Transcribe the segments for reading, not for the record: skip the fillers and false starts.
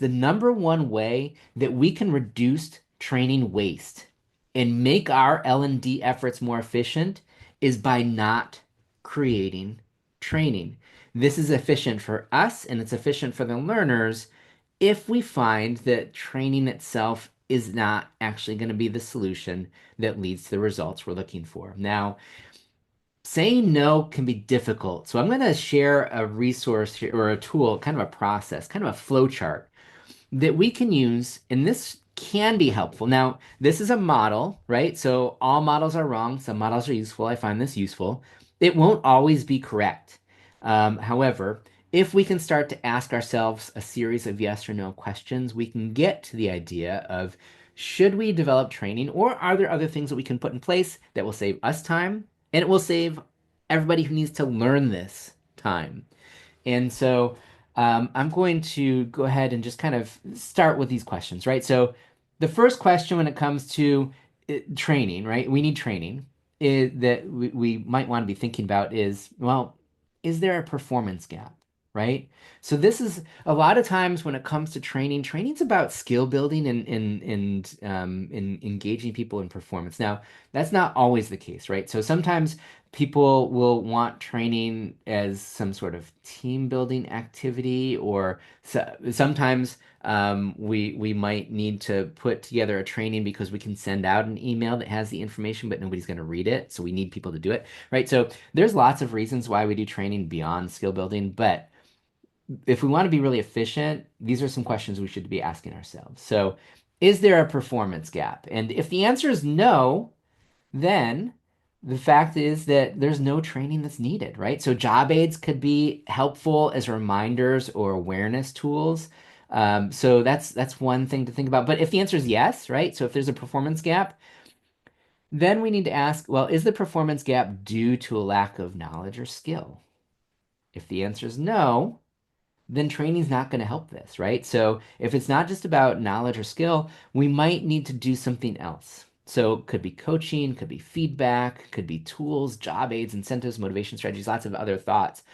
the number one way that we can reduce training waste and make our L&D efforts more efficient is by not creating training. This is efficient for us and it's efficient for the learners if we find that training itself is not actually going to be the solution that leads to the results we're looking for. Now, saying no can be difficult. So I'm going to share a resource here, or a tool, kind of a process, kind of a flow chart that we can use, and this can be helpful. Now, this is a model, right? So all models are wrong. Some models are useful. I find this useful. It won't always be correct. However, if we can start to ask ourselves a series of yes or no questions, we can get to the idea of should we develop training, or are there other things that we can put in place that will save us time and it will save everybody who needs to learn this time? And so I'm going to go ahead and just kind of start with these questions, right? So the first question when it comes to training, right? We need training that we might want to be thinking about is, well, is there a performance gap, right? So this is a lot of times when it comes to training, training's about skill building and engaging people in performance. Now, that's not always the case, right? So sometimes people will want training as some sort of team building activity, or sometimes we might need to put together a training because we can send out an email that has the information, but nobody's going to read it. So we need people to do it, right? So there's lots of reasons why we do training beyond skill building, but if we want to be really efficient, these are some questions we should be asking ourselves. So, is there a performance gap? And if the answer is no, then the fact is that there's no training that's needed, right? So job aids could be helpful as reminders or awareness tools. So that's one thing to think about. But if the answer is yes, right? So if there's a performance gap, then we need to ask, well, is the performance gap due to a lack of knowledge or skill? If the answer is no, then training's not going to help this, right? So if it's not just about knowledge or skill, we might need to do something else. So it could be coaching, could be feedback, could be tools, job aids, incentives, motivation strategies, lots of other thoughts.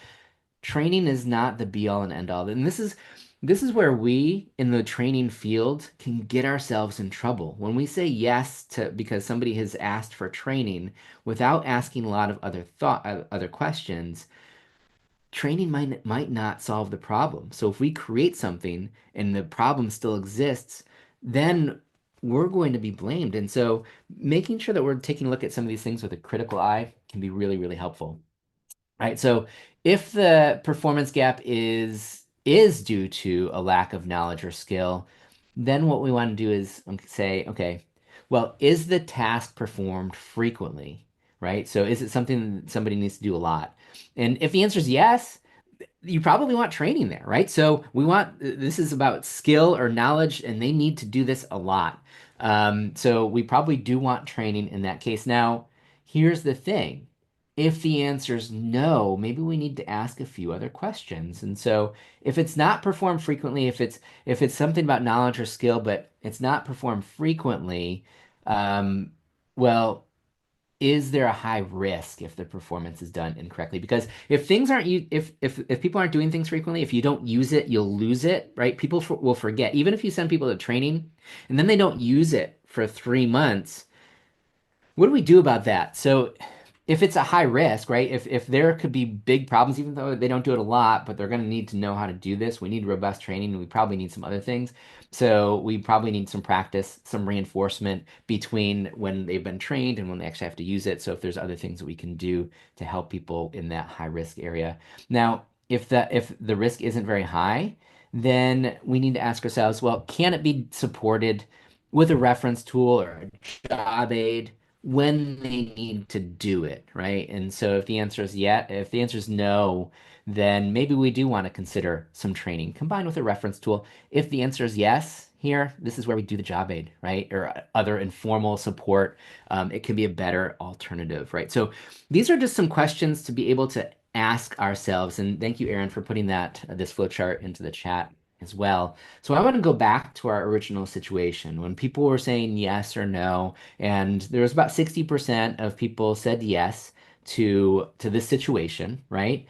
Training is not the be all and end all. And this is where we in the training field can get ourselves in trouble. When we say yes to because somebody has asked for training without asking a lot of other questions, training might not solve the problem. So if we create something and the problem still exists, then we're going to be blamed. And so making sure that we're taking a look at some of these things with a critical eye can be really, really helpful. Right. So if the performance gap is due to a lack of knowledge or skill, then what we want to do is say, okay, well, is the task performed frequently? Right. So is it something that somebody needs to do a lot? And if the answer is yes, you probably want training there, right? So we want this is about skill or knowledge, and they need to do this a lot. So we probably do want training in that case. Now, here's the thing. If the answer is no, maybe we need to ask a few other questions. And so if it's not performed frequently, if it's something about knowledge or skill, but it's not performed frequently, um, well, is there a high risk if the performance is done incorrectly? Because if things aren't you if people aren't doing things frequently, if you don't use it, you'll lose it, right? People will forget. Even if you send people to training and then they don't use it for 3 months, what do we do about that? So if it's a high risk, right? If there could be big problems, even though they don't do it a lot, but they're going to need to know how to do this. We need robust training, and we probably need some other things. So we probably need some practice, some reinforcement between when they've been trained and when they actually have to use it. So if there's other things that we can do to help people in that high risk area. Now, if the risk isn't very high, then we need to ask ourselves, well, can it be supported with a reference tool or a job aid when they need to do it, right? And so if the answer is no, then maybe we do want to consider some training combined with a reference tool. If the answer is yes, here, this is where we do the job aid, right? Or other informal support. It can be a better alternative, right? So these are just some questions to be able to ask ourselves. And thank you, Aaron, for putting this flowchart into the chat as well. So I want to go back to our original situation when people were saying yes or no, and there was about 60% of people said yes to this situation, right?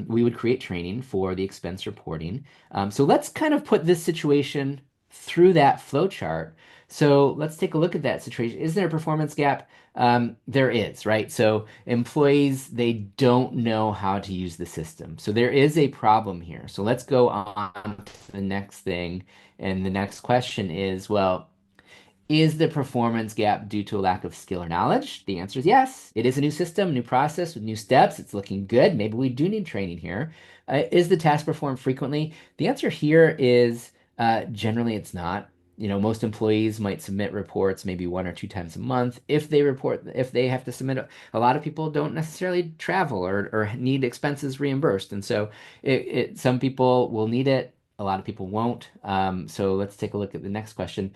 We would create training for the expense reporting. So let's kind of put this situation through that flow chart. So let's take a look at that situation. Is there a performance gap? There is, right? So employees, they don't know how to use the system. So there is a problem here. So let's go on to the next thing. And the next question is, well, is the performance gap due to a lack of skill or knowledge? The answer is yes. It is a new system, new process with new steps. It's looking good. Maybe we do need training here. Is the task performed frequently? The answer here is generally it's not. Most employees might submit reports maybe 1 or 2 times a month. If they have to submit, a lot of people don't necessarily travel or need expenses reimbursed. And so some people will need it. A lot of people won't. So let's take a look at the next question.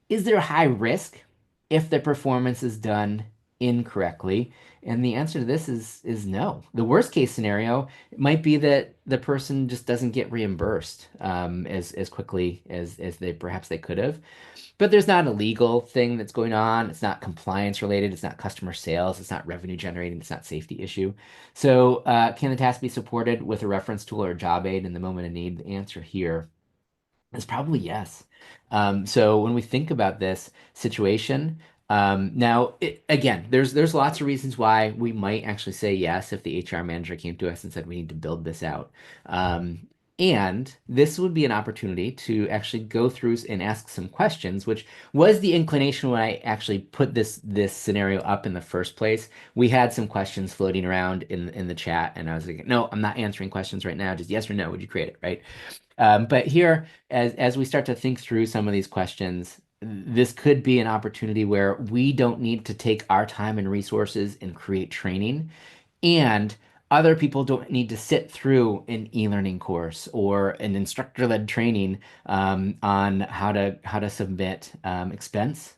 Is there a high risk if the performance is done incorrectly? And the answer to this is no. The worst case scenario might be that the person just doesn't get reimbursed as quickly as they could have. But there's not a legal thing that's going on. It's not compliance related. It's not customer sales. It's not revenue generating. It's not safety issue. So can the task be supported with a reference tool or a job aid in the moment of need? The answer here is probably yes. So when we think about this situation, now again, there's lots of reasons why we might actually say yes if the HR manager came to us and said we need to build this out. Um, and this would be an opportunity to actually go through and ask some questions, which was the inclination when I actually put this scenario up in the first place. We had some questions floating around in the chat, and I was like, no, I'm not answering questions right now. Just yes or no, would you create it, right? But here, as we start to think through some of these questions, this could be an opportunity where we don't need to take our time and resources and create training, and other people don't need to sit through an e-learning course or an instructor-led training on how to submit expense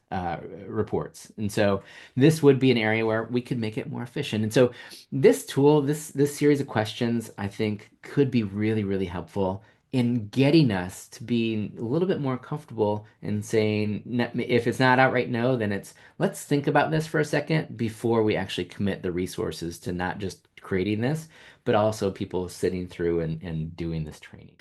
reports. And so this would be an area where we could make it more efficient. And so this tool, this series of questions, I think could be really, really helpful in getting us to be a little bit more comfortable in saying, if it's not outright no, then it's let's think about this for a second before we actually commit the resources to not just creating this, but also people sitting through and doing this training.